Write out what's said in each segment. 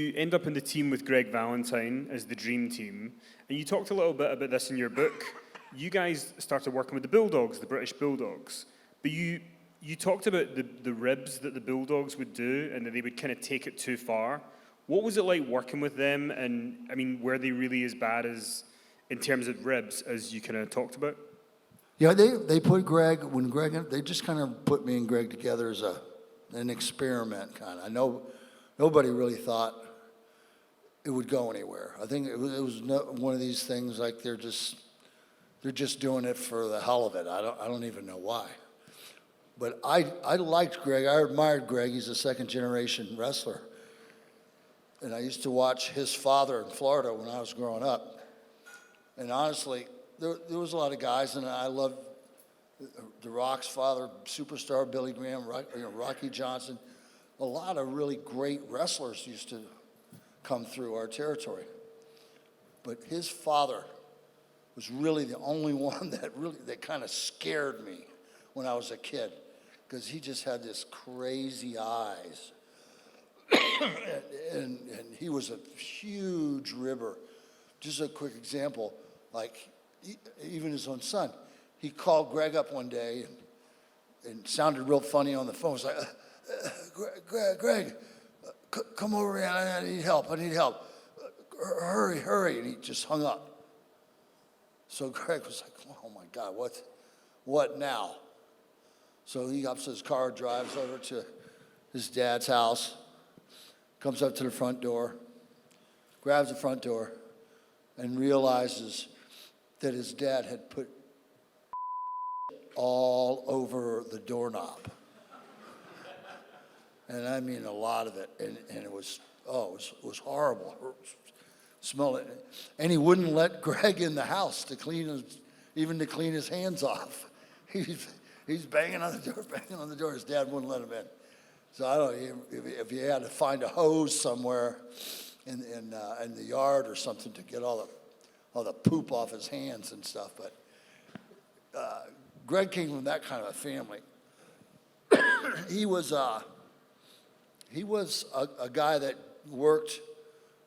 you end up in the team with Greg Valentine as the Dream Team, and you talked a little bit about this in your book. You guys started working with the Bulldogs, the British Bulldogs, but you talked about the ribs that the Bulldogs would do and that they would kind of take it too far. What was it like working with them, and I mean, were they really as bad as, in terms of ribs, as you kind of talked about? Yeah, they put they just kind of put me and Greg together as an experiment kind of. I know nobody really thought it would go anywhere. I think it was one of these things like they're just doing it for the hell of it. I don't even know why. But I liked Greg. I admired Greg. He's a second generation wrestler. And I used to watch his father in Florida when I was growing up. And honestly, there was a lot of guys, and I loved The Rock's father, superstar Billy Graham, Rocky Johnson. A lot of really great wrestlers used to come through our territory. But his father was really the only one that kind of scared me when I was a kid, because he just had this crazy eyes. and he was a huge ribber. Just a quick example, like even his own son, he called Greg up one day and sounded real funny on the phone. It was like, Greg, come over here, I need help. Hurry, and he just hung up. So Greg was like, oh my God, what now? So he hops his car, drives over to his dad's house, comes up to the front door, grabs the front door, and realizes that his dad had put all over the doorknob. And I mean a lot of it. And it was horrible. Smell it. And he wouldn't let Greg in the house to clean his hands off. He's banging on the door. His dad wouldn't let him in. So I don't know if you had to find a hose somewhere in the yard or something to get all the poop off his hands and stuff. But Greg came from that kind of a family. He was a guy that worked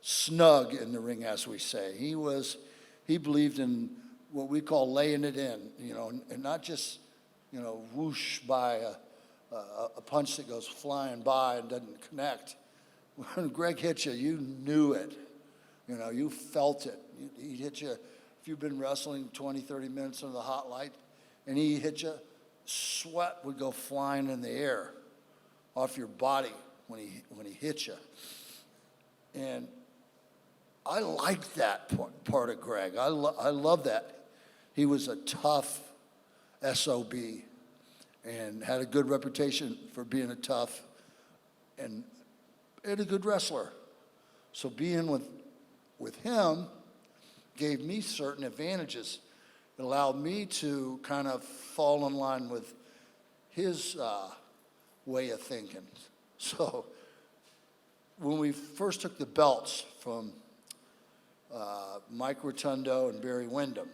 snug in the ring, as we say. He believed in what we call laying it in, and not just, whoosh by a punch that goes flying by and doesn't connect. When Greg hit you, you knew it. You felt it. He'd hit you, if you've been wrestling 20, 30 minutes under the hot light, and he hit you, sweat would go flying in the air off your body when he hit you. And I liked that part of Greg. I love that. He was a tough SOB and had a good reputation for being a tough and a good wrestler. So being with him gave me certain advantages. It allowed me to kind of fall in line with his way of thinking. So when we first took the belts from Mike Rotundo and Barry Windham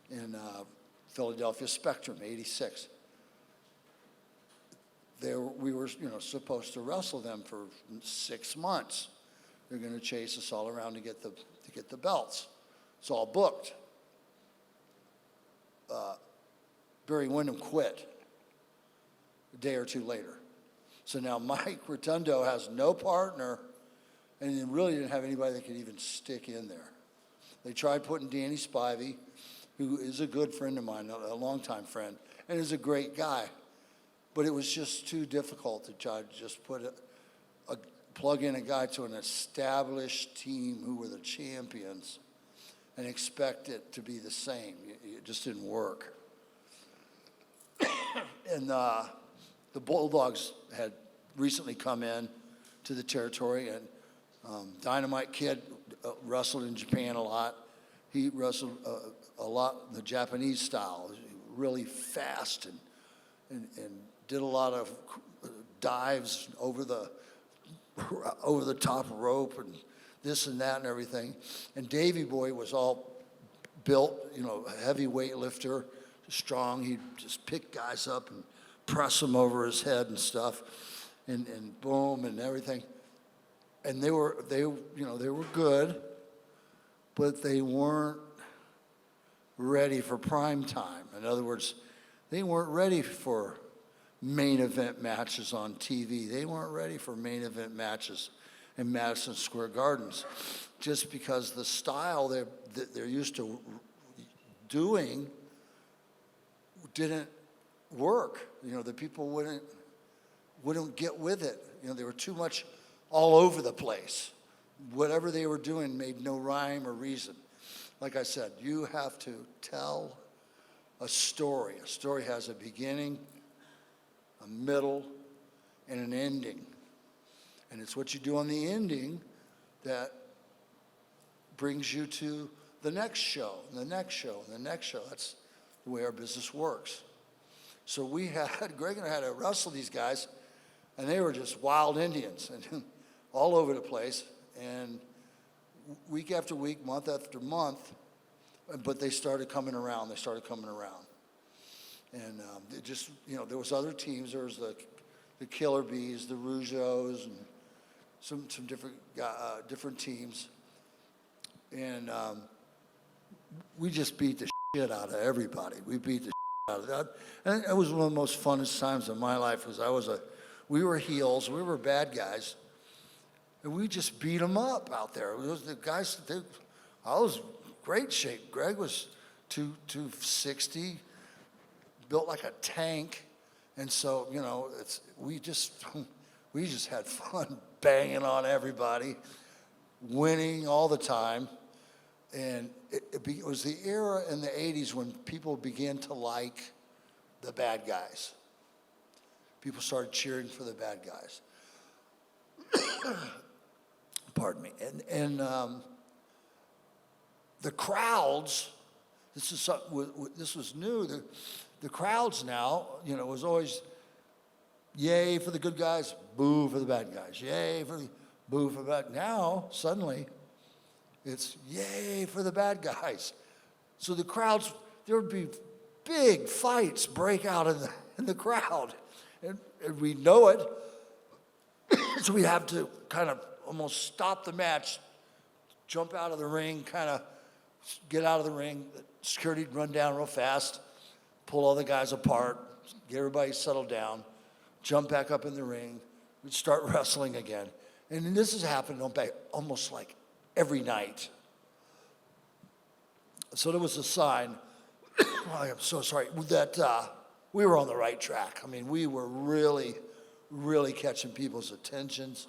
in Philadelphia Spectrum, '86, we were supposed to wrestle them for 6 months. They're going to chase us all around to get the belts. It's all booked. Barry Windham quit a day or two later. So now Mike Rotundo has no partner, and he really didn't have anybody that could even stick in there. They tried putting Danny Spivey, who is a good friend of mine, a longtime friend, and is a great guy. But it was just too difficult to try to just plug in a guy to an established team who were the champions and expect it to be the same. It just didn't work. And the Bulldogs had recently come in to the territory, and Dynamite Kid wrestled in Japan a lot. He wrestled a lot the Japanese style, really fast and did a lot of dives over the top rope and this and that and everything. And Davey Boy was all built, a heavy weightlifter, strong. He'd just pick guys up and press them over his head and stuff, and boom and everything. and they were good, but they weren't ready for prime time. In other words, they weren't ready for main event matches on TV. They weren't ready for main event matches in Madison Square Gardens, just because the style they're used to doing didn't work. The people wouldn't get with it. They were too much all over the place. Whatever they were doing made no rhyme or reason. Like I said, you have to tell a story. A story has a beginning, a middle, and an ending. And it's what you do on the ending that brings you to the next show, and the next show, and the next show. That's the way our business works. So Greg and I had to wrestle these guys, and they were just wild Indians and all over the place. And week after week, month after month, but they started coming around. And it just, there was other teams. There was the Killer Bees, the Rougeos, and some different teams. And we just beat the shit out of everybody. We beat the shit out of that. And it was one of the most funnest times of my life because we were heels, we were bad guys, and we just beat them up out there. It was the guys, I was great shape. Greg was 260, built like a tank. And so, we just had fun banging on everybody, winning all the time. And it was the era in the 80s when people began to like the bad guys. People started cheering for the bad guys. Pardon me. And the crowds, this was new. The crowds now, was always yay for the good guys, boo for the bad guys. Yay for the boo for the bad. Now, suddenly, it's yay for the bad guys. So the crowds, there would be big fights break out in the crowd. And we know it. So we have to kind of almost stop the match, jump out of the ring, kind of get out of the ring. Security would run down real fast, pull all the guys apart, get everybody settled down, jump back up in the ring. We'd start wrestling again. And this has happened almost like every night. So there was a sign, I am so sorry, that we were on the right track. I mean, we were really, really catching people's attentions.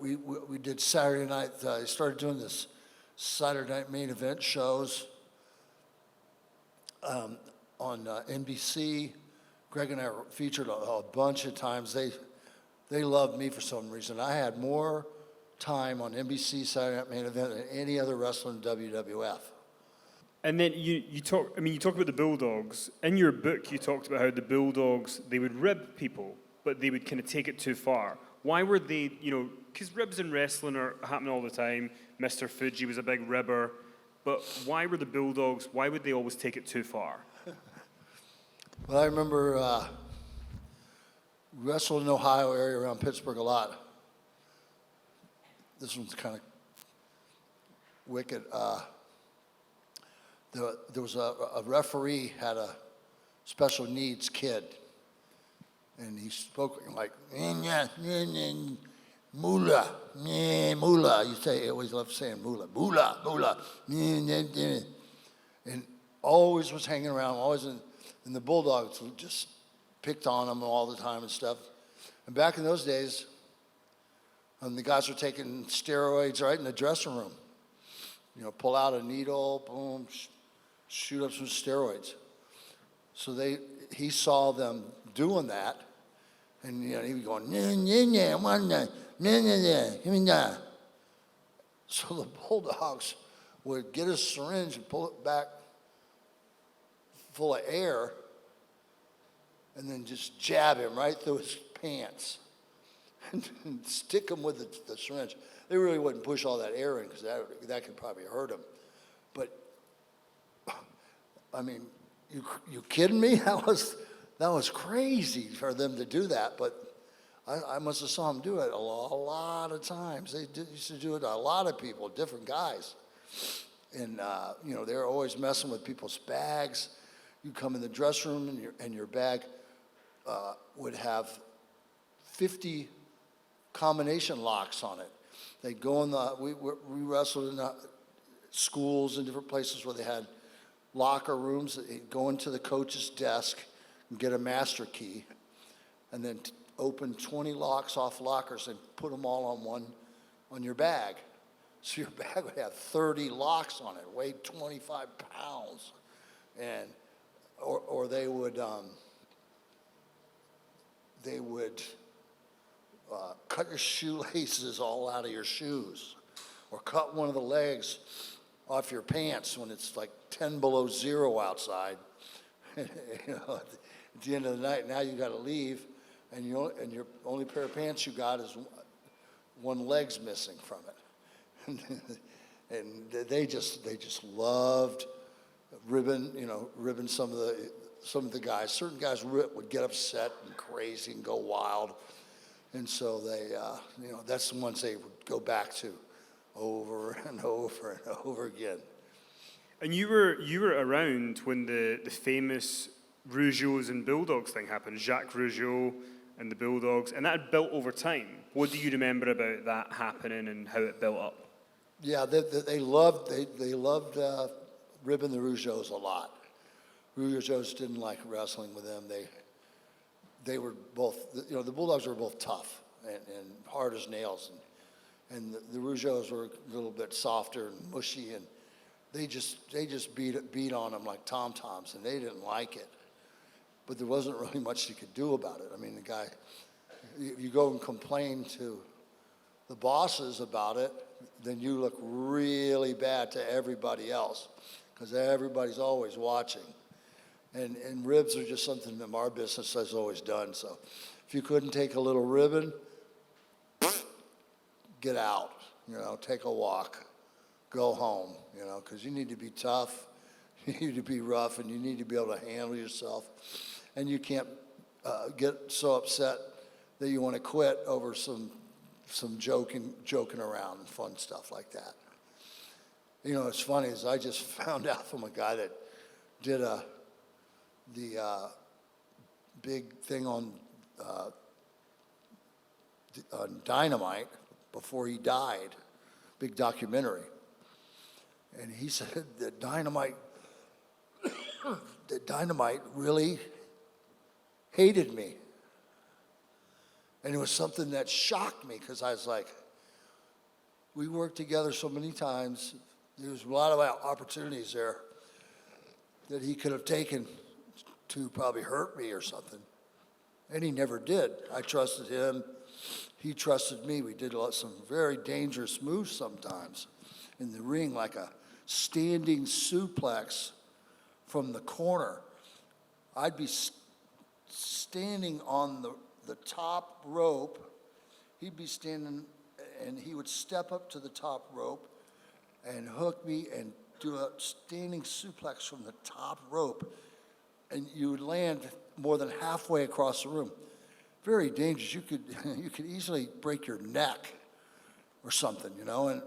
We did Saturday night, started doing this Saturday night main event shows on NBC. Greg and I were featured a bunch of times. They loved me for some reason. I had more time on NBC Saturday Night Main Event than any other wrestler in WWF. And then you talk about the Bulldogs. In your book, you talked about how the Bulldogs, they would rib people, but they would kind of take it too far. Why were they, because ribs in wrestling are happening all the time. Mr. Fuji was a big ribber. But why were the Bulldogs, why would they always take it too far? Well, I remember wrestled in the Ohio area around Pittsburgh a lot. This one's kind of wicked. There was a referee had a special needs kid, and he spoke like moolah, moolah. You say, I always love saying moolah, moolah, moolah, and always was hanging around, always and the Bulldogs just picked on him all the time and stuff. And back in those days, the guys were taking steroids right in the dressing room. Pull out a needle, boom, shoot up some steroids. So he saw them doing that, and he was going, so the Bulldogs would get a syringe and pull it back full of air, and then just jab him right through his pants and stick him with the syringe. They really wouldn't push all that air in because that could probably hurt him. But, I mean, you kidding me? That was crazy for them to do that. But I must have saw him do it a lot of times. Used to do it to a lot of people, different guys. And, you know, they're always messing with people's bags. You come in the dressing room and your bag would have 50 combination locks on it. They'd go in we wrestled in the schools and different places where they had locker rooms. They'd go into the coach's desk and get a master key and then open 20 locks off lockers and put them all on your bag. So your bag would have 30 locks on it, weighed 25 pounds. And, or they would cut your shoelaces all out of your shoes, or cut one of the legs off your pants when it's like 10 below zero outside. You know, at the end of the night, now you got to leave, and your only pair of pants you got is one leg's missing from it. And they just loved ribbing some of the guys. Certain guys would get upset and crazy and go wild, and so they that's the ones they would go back to over and over and over again. And you were around when the famous Rougeaus and Bulldogs thing happened, Jacques Rougeau and the Bulldogs, and that had built over time. What do you remember about that happening and how it built up? Yeah, they loved ribbing the Rougeaus a lot. Rougeaus didn't like wrestling with them. They were both, you know, the Bulldogs were both tough and hard as nails, and the Rougeaus were a little bit softer and mushy, and they just beat on them like tom-toms, and they didn't like it. But there wasn't really much you could do about it. I mean, the guy, you go and complain to the bosses about it, then you look really bad to everybody else, because everybody's always watching. And ribs are just something that our business has always done. So if you couldn't take a little ribbon, get out, you know, take a walk, go home, you know, because you need to be tough, you need to be rough, and you need to be able to handle yourself. And you can't get so upset that you want to quit over some joking around and fun stuff like that. You know, what's funny is I just found out from a guy that did the big thing on Dynamite before he died, big documentary. And he said that Dynamite really hated me. And it was something that shocked me, because I was like, we worked together so many times. There was a lot of opportunities there that he could have taken to probably hurt me or something. And he never did. I trusted him. He trusted me. We did some very dangerous moves sometimes in the ring, like a standing suplex from the corner. I'd be standing on the top rope. He'd be standing, and he would step up to the top rope and hook me and do a standing suplex from the top rope, and you would land more than halfway across the room. Very dangerous. You could easily break your neck or something, you know. And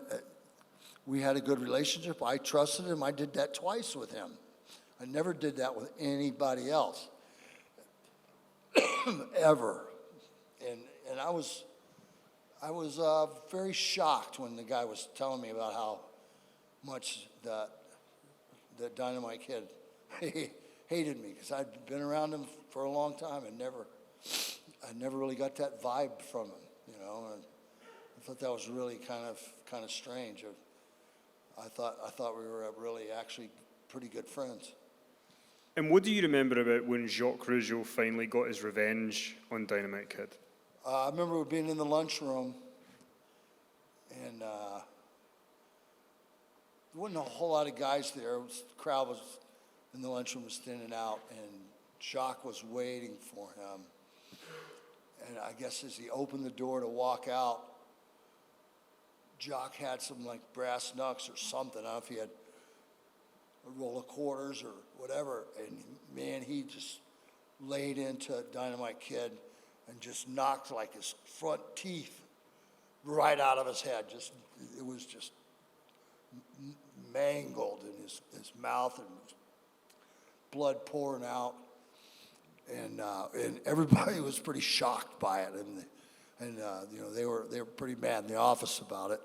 we had a good relationship. I trusted him. I did that twice with him. I never did that with anybody else ever. And I was very shocked when the guy was telling me about how much the Dynamite Kid hated me, because I'd been around him for a long time and I never really got that vibe from him, you know. And I thought that was really kind of strange. I thought we were really actually pretty good friends. And what do you remember about when Jacques Rougeau finally got his revenge on Dynamite Kid? I remember being in the lunchroom, and there wasn't a whole lot of guys there. The crowd was in the lunchroom was thinning out, and Jacques was waiting for him. And I guess as he opened the door to walk out, Jacques had some like brass knucks or something. I don't know if he had a roll of quarters or whatever. And man, he just laid into Dynamite Kid and just knocked like his front teeth right out of his head. It was just mangled in his mouth and blood pouring out. And everybody was pretty shocked by it, and you know, they were pretty mad in the office about it.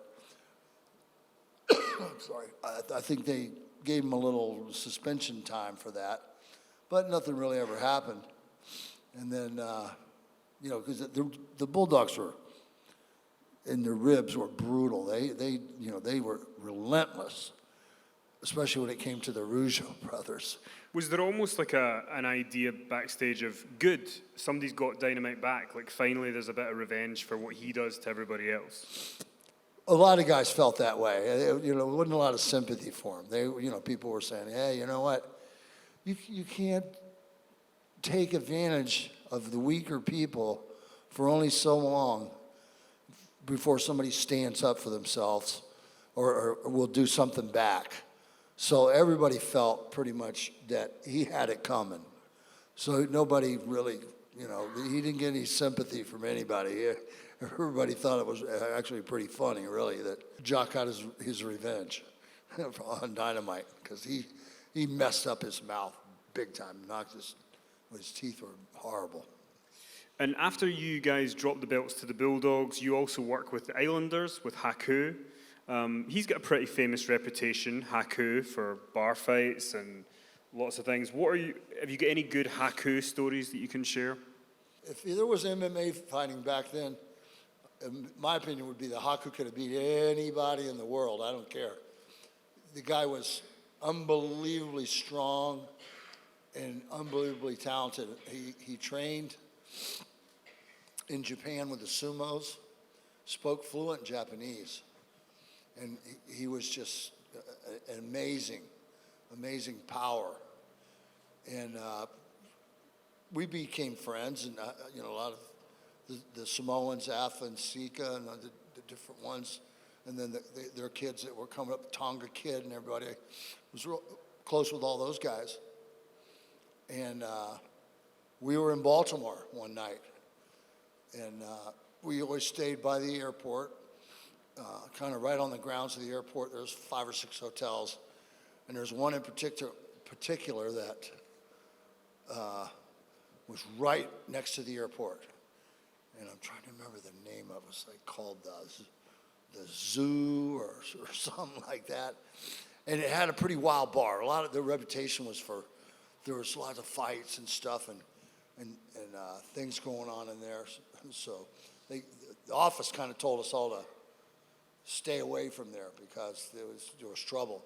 I'm sorry. I think they gave him a little suspension time for that, but nothing really ever happened. And then, you know, because the Bulldogs were, and their ribs were brutal. They were relentless, especially when it came to the Rougeau brothers. Was there almost like an idea backstage of, good, somebody's got Dynamite back, like finally there's a bit of revenge for what he does to everybody else? A lot of guys felt that way. You know, there wasn't a lot of sympathy for him. You know, people were saying, hey, you know what? You can't take advantage of the weaker people for only so long before somebody stands up for themselves or will do something back. So everybody felt pretty much that he had it coming. So nobody really, you know, he didn't get any sympathy from anybody. Everybody thought it was actually pretty funny, really, that Jock got his revenge on Dynamite, because he messed up his mouth big time, his teeth were horrible. And after you guys dropped the belts to the Bulldogs, you also work with the Islanders, with Haku. He's got a pretty famous reputation, Haku, for bar fights and lots of things. Have you got any good Haku stories that you can share? If there was MMA fighting back then, my opinion would be that Haku could have beat anybody in the world. I don't care. The guy was unbelievably strong and unbelievably talented. He trained in Japan with the sumos, spoke fluent Japanese, and he was just an amazing power. And we became friends, and you know, a lot of the Samoans, Afa and Sika, and the different ones, and then their kids that were coming up, Tonga Kid and everybody. I was real close with all those guys. And we were in Baltimore one night, and we always stayed by the airport, kind of right on the grounds of the airport. There's 5 or 6 hotels, and there's one in particular that was right next to the airport. And I'm trying to remember the name of it. It's like called the Zoo or something like that. And it had a pretty wild bar. A lot of their reputation was for, there was lots of fights and stuff and things going on in there. So the office kind of told us all to stay away from there because there was trouble.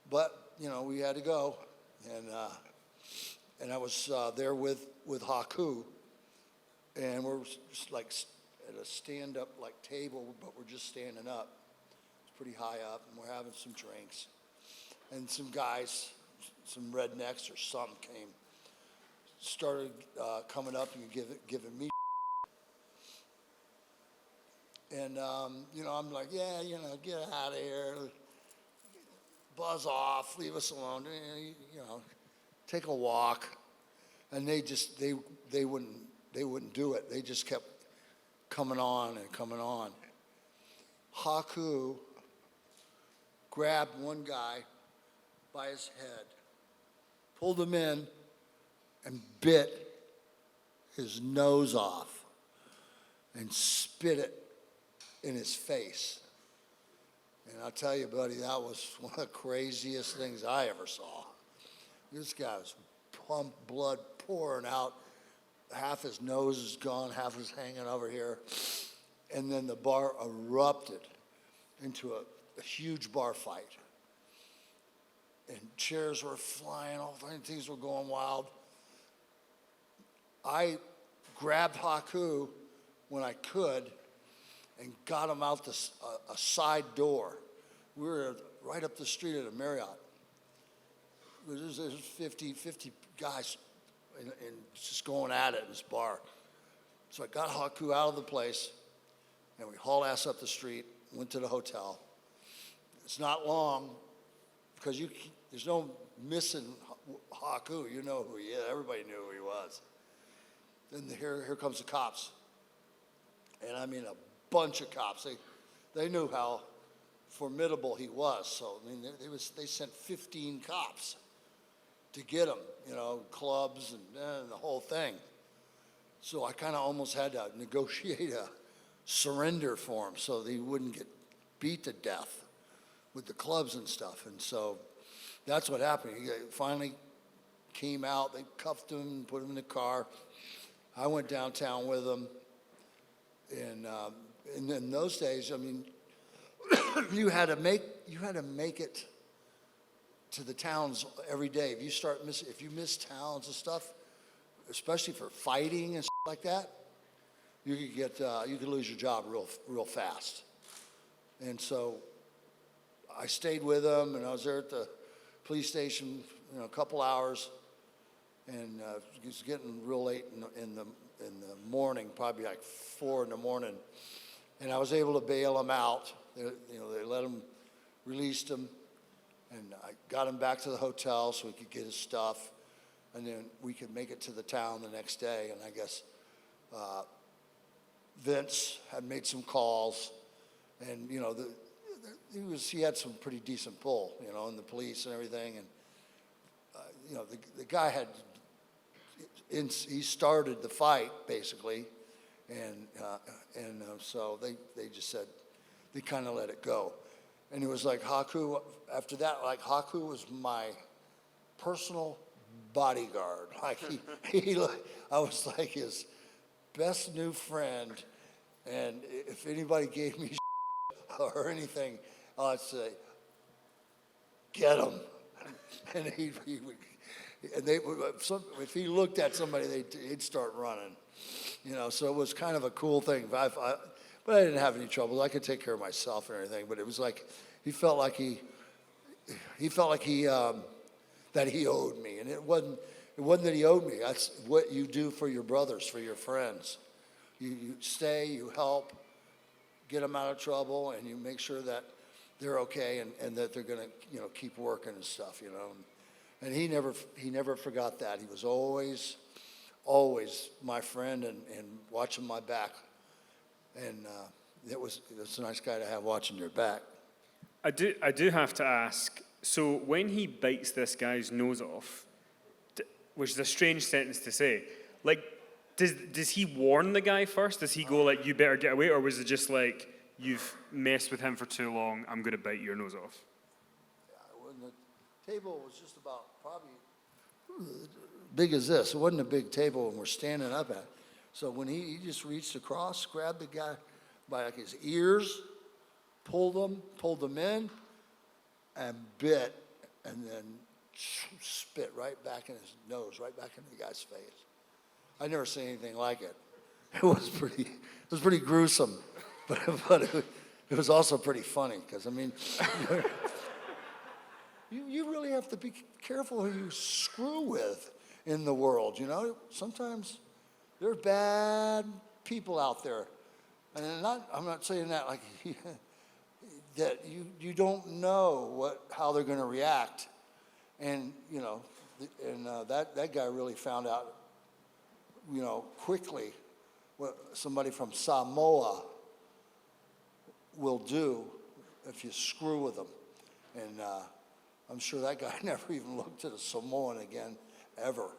But, you know, we had to go. And I was there with Haku. And we're just like at a stand-up like table, but we're just standing up. It's pretty high up, and we're having some drinks. And some guys, some rednecks or something started coming up and giving me. And, you know, I'm like, yeah, you know, get out of here. Buzz off, leave us alone, you know, take a walk. And they wouldn't do it. They just kept coming on and coming on. Haku grabbed one guy by his head, pulled him in, and bit his nose off and spit it in his face. And I'll tell you, buddy, that was one of the craziest things I ever saw. This guy was pumped, blood pouring out. Half his nose is gone, half is hanging over here. And then the bar erupted into a huge bar fight. And chairs were flying, all kinds of things were going wild. I grabbed Haku when I could and got him out a side door. We were right up the street at a Marriott. There's 50 guys and just going at it in this bar. So I got Haku out of the place, and we hauled ass up the street, went to the hotel. It's not long, because there's no missing Haku. You know who he is. Everybody knew who he was. And here comes the cops. And I mean, a bunch of cops. They knew how formidable he was. So, I mean, they sent 15 cops to get him, you know, clubs and the whole thing. So I kind of almost had to negotiate a surrender for him so that he wouldn't get beat to death with the clubs and stuff. And so that's what happened. He finally came out. They cuffed him, put him in the car. I went downtown with him. And in those days, I mean, you had to make it to the towns every day. If you miss towns and stuff, especially for fighting and stuff like that, you could lose your job real fast. And so I stayed with him, and I was there at the police station, you know, a couple hours, and it was getting real late in the morning, probably like 4 in the morning, and I was able to bail him out. They let him, released him, and I got him back to the hotel so he could get his stuff, and then we could make it to the town the next day. And I guess Vince had made some calls, and you know, he had some pretty decent pull, you know, in the police and everything, and you know, the guy had. He started the fight basically, and so they just said they kind of let it go, and it was like Haku. After that, like Haku was my personal bodyguard. Like I was like his best new friend, and if anybody gave me or anything, I'd say, get him, and he would. And if he looked at somebody, he'd start running, you know. So it was kind of a cool thing. But I didn't have any trouble. I could take care of myself and everything. But it was like he felt like that he owed me, and it wasn't that he owed me. That's what you do for your brothers, for your friends. You stay, you help, get them out of trouble, and you make sure that they're okay and that they're gonna, you know, keep working and stuff, you know. And he never forgot that. He was always my friend and watching my back. And it's a nice guy to have watching your back. I do have to ask, so when he bites this guy's nose off, which is a strange sentence to say, like, does he warn the guy first? Does he go like, you better get away? Or was it just like, you've messed with him for too long, I'm going to bite your nose off? The table was just about probably big as this. It wasn't a big table when we're standing up at. So when he just reached across, grabbed the guy by like his ears, pulled him in, and bit, and then spit right back in his nose, right back into the guy's face. I never seen anything like it. It was pretty gruesome, but it was also pretty funny because I mean. You really have to be careful who you screw with in the world, you know? Sometimes there are bad people out there. And I'm not saying that like that you don't know how they're going to react. And, you know, that guy really found out, you know, quickly what somebody from Samoa will do if you screw with them. And I'm sure that guy never even looked at a Samoan again, ever.